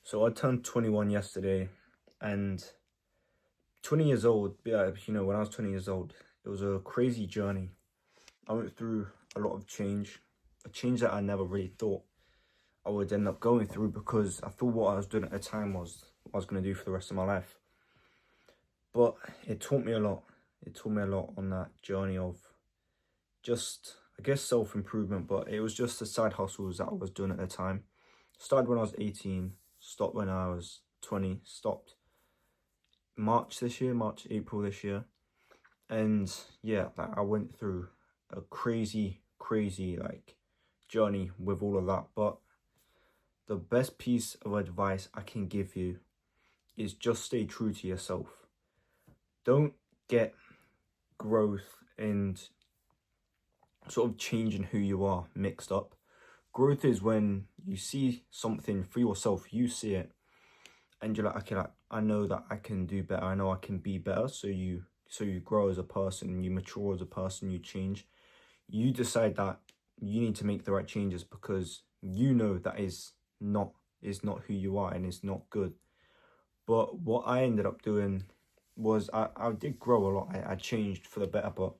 So I turned 21 yesterday, and 20 years old, yeah, when I was 20 years old, it was a crazy journey. I went through a lot of change, a change that I never really thought I would end up going through because I thought what I was doing at the time was what I was going to do for the rest of my life. But it taught me a lot. It taught me a lot on that journey of just, I guess, self-improvement, but it was just the side hustles that I was doing at the time. Started when I was 18, stopped when I was 20, stopped April this year. And yeah, I went through a crazy journey with all of that. But the best piece of advice I can give you is just stay true to yourself. Don't get growth and sort of changing who you are mixed up. Growth is when you see something for yourself, you see it, and you're like, okay, like, I know that I can do better. I know I can be better. So you grow as a person, you mature as a person, you change. You decide that you need to make the right changes because you know that is not who you are and it's not good. But what I ended up doing was I did grow a lot. I changed for the better, but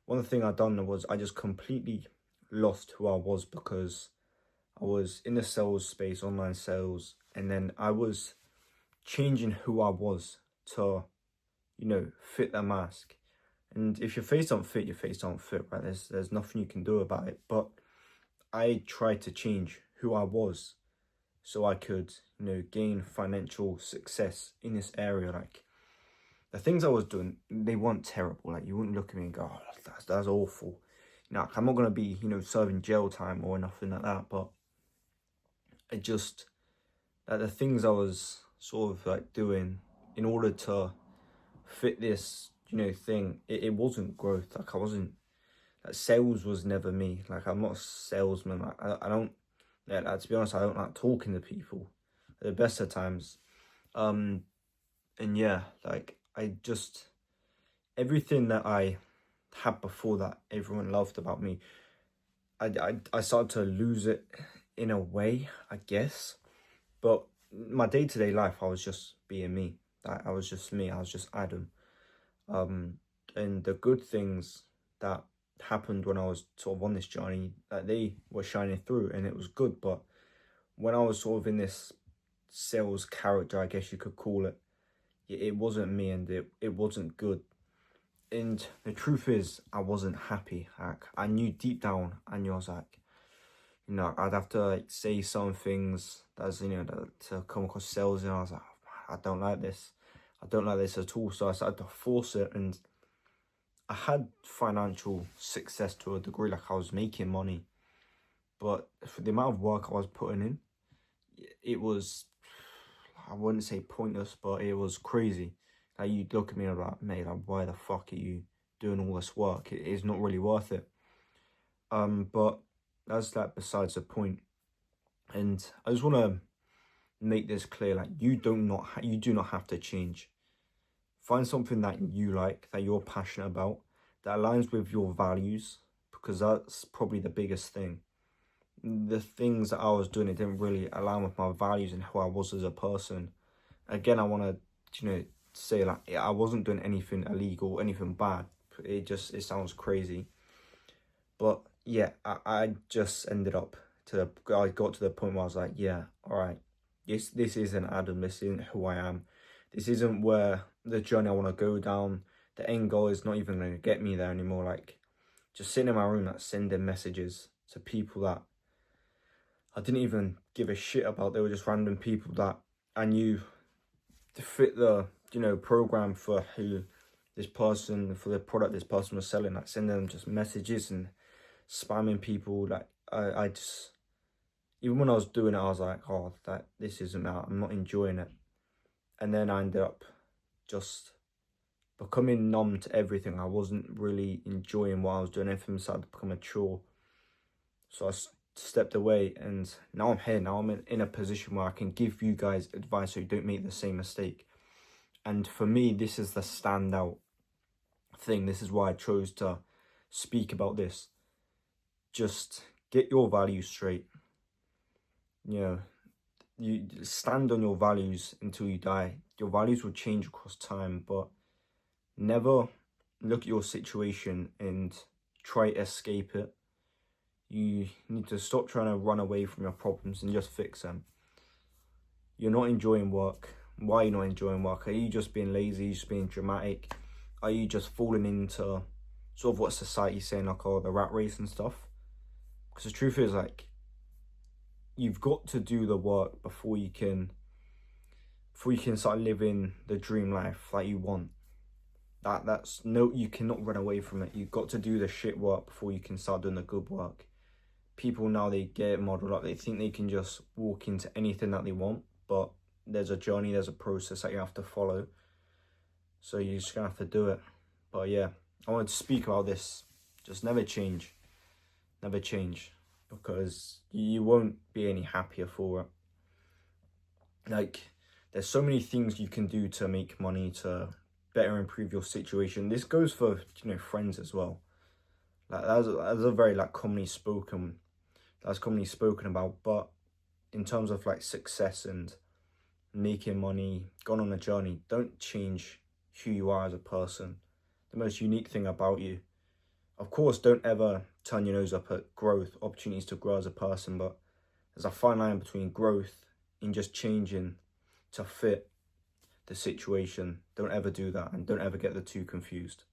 one thing I done was I just completely lost who I was because I was in the sales space, online sales, and then I was changing who I was to, fit the mask. And if your face don't fit, your face don't fit, right? There's nothing you can do about it. But I tried to change who I was so I could, gain financial success in this area. Like the things I was doing, they weren't terrible. Like you wouldn't look at me and go, oh, that's awful. I'm not gonna be, serving jail time or nothing like that. But it just the things I was sort of like doing in order to fit this, thing, it wasn't growth. Like I wasn't, like sales was never me. Like I'm not a salesman. Like, I don't, yeah, like, to be honest, I don't like talking to people at the best of times. And yeah, like I just, everything that I had before that everyone loved about me, I started to lose it in a way, I guess. But my day-to-day life, I was just being me. I was just me. I was just Adam. And the good things that happened when I was sort of on this journey, that they were shining through, and it was good. But when I was sort of in this sales character, I guess you could call it, it wasn't me, and it wasn't good. And the truth is, I wasn't happy. Like I knew deep down, I knew I was like, I'd have to like say some things that's to come across sales, and I was like, I don't like this. I don't like this at all. So I started to force it, and I had financial success to a degree. Like I was making money, but for the amount of work I was putting in, it was, I wouldn't say pointless, but it was crazy. Like you'd look at me and be like, mate, like why the fuck are you doing all this work? It is not really worth it. But that's like besides the point. And I just want to make this clear, like you do not have to change. Find something that you like, that you're passionate about, that aligns with your values, because that's probably the biggest thing. The things that I was doing, it didn't really align with my values and who I was as a person. Again, I want to say like I wasn't doing anything illegal, anything bad. It sounds crazy, but yeah, I just ended up I got to the point where I was like, yeah, all right, this isn't Adam, this isn't who I am, this isn't where the journey I want to go down. The end goal is not even going to get me there anymore. Like just sitting in my room, like sending messages to people that I didn't even give a shit about. They were just random people that I knew to fit the program for who this person, for the product this person was selling. Like sending them just messages and spamming people. Like I just, even when I was doing it, I was like, oh, this isn't that, I'm not enjoying it. And then I ended up just becoming numb to everything. I wasn't really enjoying what I was doing. Everything started to become a chore. So I stepped away, and now I'm here. Now I'm in a position where I can give you guys advice so you don't make the same mistake. And for me, this is the standout thing. This is why I chose to speak about this. Just get your values straight. you stand on your values until you die. Your values will change across time, but never look at your situation and try to escape it. You need to stop trying to run away from your problems and just fix them. You're not enjoying work. Why are you not enjoying work? Are you just being lazy? Are you just being dramatic? Are you just falling into sort of what society's saying, like, oh, the rat race and stuff? Because the truth is, like, you've got to do the work before you can start living the dream life that you want. That's no, you cannot run away from it. You've got to do the shit work before you can start doing the good work. People now, they get it modeled up. They think they can just walk into anything that they want, but there's a journey, there's a process that you have to follow. So you're just gonna have to do it. But yeah, I wanted to speak about this. Just never change. Never change. Because you won't be any happier for it. Like, there's so many things you can do to make money, to better improve your situation. This goes for, you know, friends as well. Like, that's a very, like, commonly spoken about. But in terms of, like, success and making money, going on a journey, don't change who you are as a person. The most unique thing about you. Of course, don't ever turn your nose up at growth, opportunities to grow as a person, but there's a fine line between growth and just changing to fit the situation. Don't ever do that, and don't ever get the two confused.